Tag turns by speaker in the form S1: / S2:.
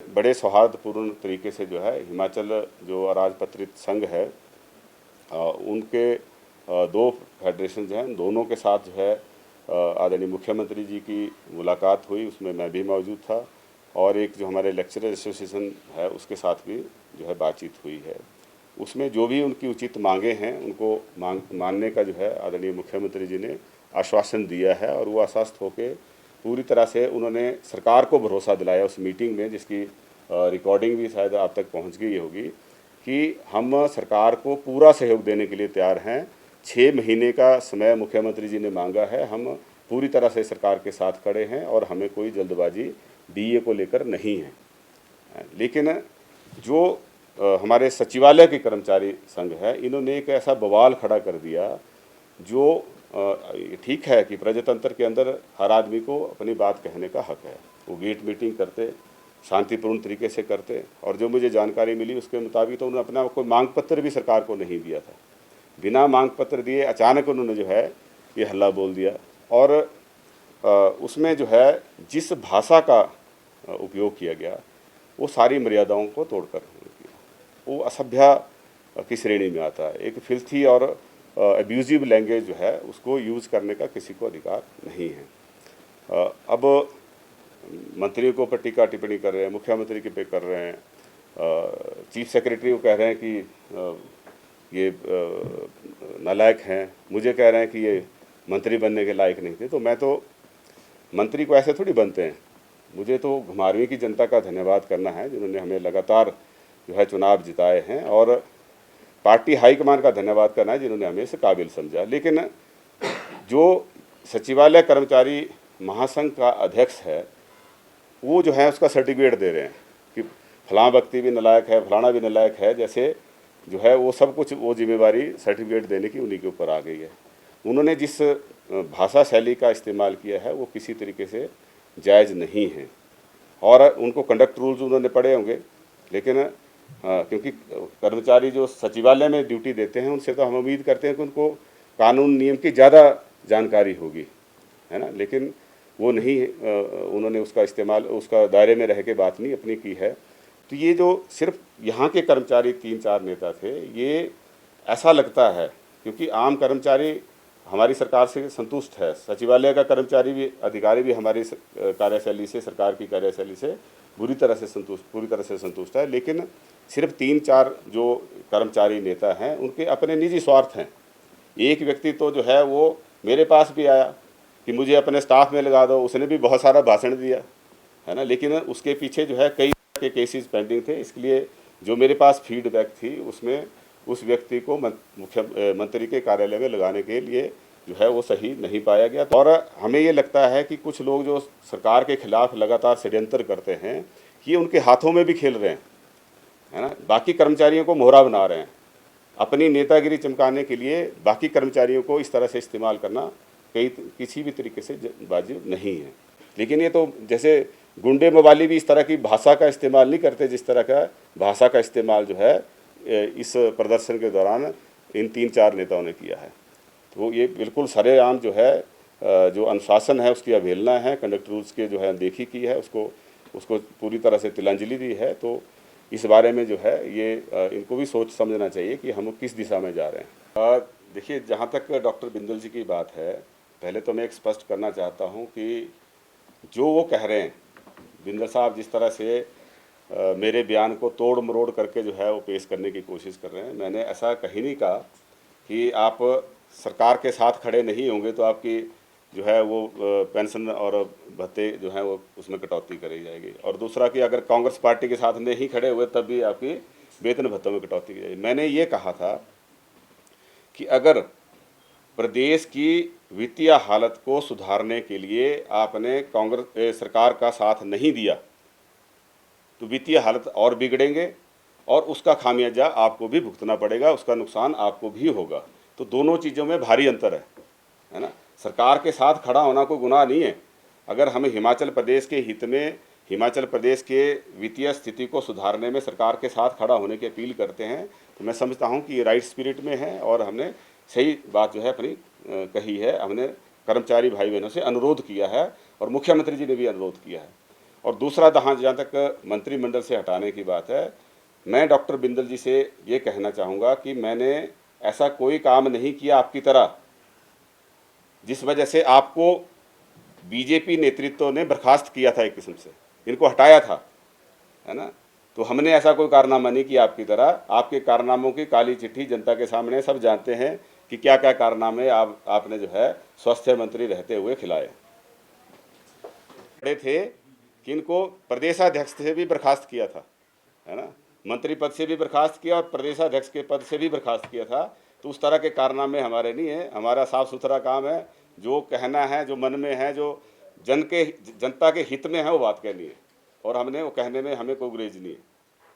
S1: बड़े सौहार्दपूर्ण तरीके से जो है हिमाचल जो अराजपत्रित संघ है उनके दो फेडरेशन जो हैं दोनों के साथ जो है आदरणीय मुख्यमंत्री जी की मुलाकात हुई, उसमें मैं भी मौजूद था। और एक जो हमारे लेक्चरर एसोसिएशन है उसके साथ भी जो है बातचीत हुई है। उसमें जो भी उनकी उचित मांगे हैं उनको मानने का जो है आदरणीय मुख्यमंत्री जी ने आश्वासन दिया है, और वो आश्वस्त होकर पूरी तरह से उन्होंने सरकार को भरोसा दिलाया उस मीटिंग में, जिसकी रिकॉर्डिंग भी शायद आप तक पहुंच गई होगी, कि हम सरकार को पूरा सहयोग देने के लिए तैयार हैं। 6 महीने का समय मुख्यमंत्री जी ने मांगा है, हम पूरी तरह से सरकार के साथ खड़े हैं और हमें कोई जल्दबाजी डीए को लेकर नहीं है। लेकिन जो हमारे सचिवालय के कर्मचारी संघ है, इन्होंने एक ऐसा बवाल खड़ा कर दिया जो ठीक है कि प्रजातंत्र के अंदर हर आदमी को अपनी बात कहने का हक है। वो गेट मीटिंग करते, शांतिपूर्ण तरीके से करते, और जो मुझे जानकारी मिली उसके मुताबिक तो उन्होंने अपना कोई मांग पत्र भी सरकार को नहीं दिया था। बिना मांग पत्र दिए अचानक उन्होंने जो है ये हल्ला बोल दिया, और उसमें जो है जिस भाषा का उपयोग किया गया वो सारी मर्यादाओं को तोड़कर किया। वो असभ्य की श्रेणी में आता है। एक फिल्थी और एब्यूजिव लैंग्वेज जो है उसको यूज़ करने का किसी को अधिकार नहीं है। अब मंत्रियों को ऊपर टीका टिप्पणी कर रहे हैं, मुख्यमंत्री के पे कर रहे हैं, चीफ सेक्रेटरी को कह रहे हैं कि ये नालायक हैं, मुझे कह रहे हैं कि ये मंत्री बनने के लायक नहीं थे। तो मैं तो मंत्री को ऐसे थोड़ी बनते हैं। मुझे तो घुमारवीं की जनता का धन्यवाद करना है जिन्होंने हमें लगातार जो है चुनाव जिताए हैं, और पार्टी हाईकमान का धन्यवाद करना है जिन्होंने हमें इसे काबिल समझा। लेकिन जो सचिवालय कर्मचारी महासंघ का अध्यक्ष है वो जो है उसका सर्टिफिकेट दे रहे हैं कि फलां व्यक्ति भी नालायक है, फलाना भी नालायक है, जैसे जो है वो सब कुछ वो जिम्मेवारी सर्टिफिकेट देने की उन्हीं के ऊपर आ गई है। उन्होंने जिस भाषा शैली का इस्तेमाल किया है वो किसी तरीके से जायज़ नहीं है, और उनको कंडक्ट रूल्स उन्होंने पढ़े होंगे, लेकिन क्योंकि कर्मचारी जो सचिवालय में ड्यूटी देते हैं उनसे तो हम उम्मीद करते हैं कि उनको कानून नियम की ज़्यादा जानकारी होगी, है ना, लेकिन वो नहीं उन्होंने उसका इस्तेमाल उसका दायरे में रह के बात नहीं अपनी की है। तो ये जो सिर्फ यहाँ के कर्मचारी 3-4 नेता थे, ये ऐसा लगता है क्योंकि आम कर्मचारी हमारी सरकार से संतुष्ट है, सचिवालय का कर्मचारी भी अधिकारी भी हमारी कार्यशैली से, सरकार की कार्यशैली से पूरी तरह से संतुष्ट है। लेकिन सिर्फ 3-4 जो कर्मचारी नेता हैं उनके अपने निजी स्वार्थ हैं। एक व्यक्ति तो जो है वो मेरे पास भी आया कि मुझे अपने स्टाफ में लगा दो, उसने भी बहुत सारा भाषण दिया, है ना, लेकिन उसके पीछे जो है कई के केसेस पेंडिंग थे। इसलिए जो मेरे पास फीडबैक थी उसमें उस व्यक्ति को मुख्यमंत्री के कार्यालय में लगाने के लिए जो है वो सही नहीं पाया गया। और हमें ये लगता है कि कुछ लोग जो सरकार के खिलाफ लगातार षड्यंत्र करते हैं ये उनके हाथों में भी खेल रहे हैं, है ना, बाकी कर्मचारियों को मोहरा बना रहे हैं। अपनी नेतागिरी चमकाने के लिए बाकी कर्मचारियों को इस तरह से इस्तेमाल करना किसी भी तरीके से वाजिब नहीं है। लेकिन ये तो जैसे गुंडे मवाली भी इस तरह की भाषा का इस्तेमाल नहीं करते जिस तरह का भाषा का इस्तेमाल जो है इस प्रदर्शन के दौरान इन 3-4 नेताओं ने किया है। तो ये बिल्कुल सरेआम जो है जो अनुशासन है उसकी अवहेलना है, कंडक्ट रूल्स के जो है अनदेखी की है, उसको पूरी तरह से तिलांजलि दी है। तो इस बारे में जो है ये इनको भी सोच समझना चाहिए कि हम किस दिशा में जा रहे हैं। देखिए, जहाँ तक डॉक्टर बिंदल जी की बात है, पहले तो मैं एक स्पष्ट करना चाहता हूँ कि जो वो कह रहे हैं, बिंदल साहब जिस तरह से मेरे बयान को तोड़ मरोड़ करके जो है वो पेश करने की कोशिश कर रहे हैं, मैंने ऐसा कहीं नहीं कहा कि आप सरकार के साथ खड़े नहीं होंगे तो आपकी जो है वो पेंशन और भत्ते जो हैं वो उसमें कटौती करी जाएगी, और दूसरा कि अगर कांग्रेस पार्टी के साथ नहीं खड़े हुए तब भी आपकी वेतन भत्तों में कटौती की जाएगी। मैंने ये कहा था कि अगर प्रदेश की वित्तीय हालत को सुधारने के लिए आपने कांग्रेस सरकार का साथ नहीं दिया तो वित्तीय हालत और बिगड़ेंगे और उसका खामियाजा आपको भी भुगतना पड़ेगा, उसका नुकसान आपको भी होगा। तो दोनों चीज़ों में भारी अंतर है ना। सरकार के साथ खड़ा होना कोई गुनाह नहीं है। अगर हम हिमाचल प्रदेश के हित में, हिमाचल प्रदेश के वित्तीय स्थिति को सुधारने में सरकार के साथ खड़ा होने की अपील करते हैं तो मैं समझता हूँ कि ये राइट स्पिरिट में है, और हमने सही बात जो है अपनी कही है। हमने कर्मचारी भाई बहनों से अनुरोध किया है और मुख्यमंत्री जी ने भी अनुरोध किया है। और दूसरा जहाँ तक मंत्रिमंडल से हटाने की बात है, मैं डॉक्टर बिंदल जी से ये कहना चाहूँगा कि मैंने ऐसा कोई काम नहीं किया आपकी तरह जिस वजह से आपको बीजेपी नेतृत्व ने बर्खास्त किया था, एक किस्म से इनको हटाया था, है ना। तो हमने ऐसा कोई कारनामा नहीं किया आपकी तरह। आपके कारनामों की काली चिट्ठी जनता के सामने सब जानते हैं कि क्या क्या कारनामे आपने जो है स्वास्थ्य मंत्री रहते हुए खिलाए। बड़े थे कि इनको प्रदेशाध्यक्ष से भी बर्खास्त किया था, है ना, मंत्री पद से भी बर्खास्त किया और प्रदेशाध्यक्ष के पद से भी बर्खास्त किया था। तो उस तरह के कारनामे हमारे नहीं है। हमारा साफ सुथरा काम है, जो कहना है, जो मन में है, जो जनता के हित में है, वो बात कहनी है, और हमने वो कहने में हमें कोई गुरेज नहीं है।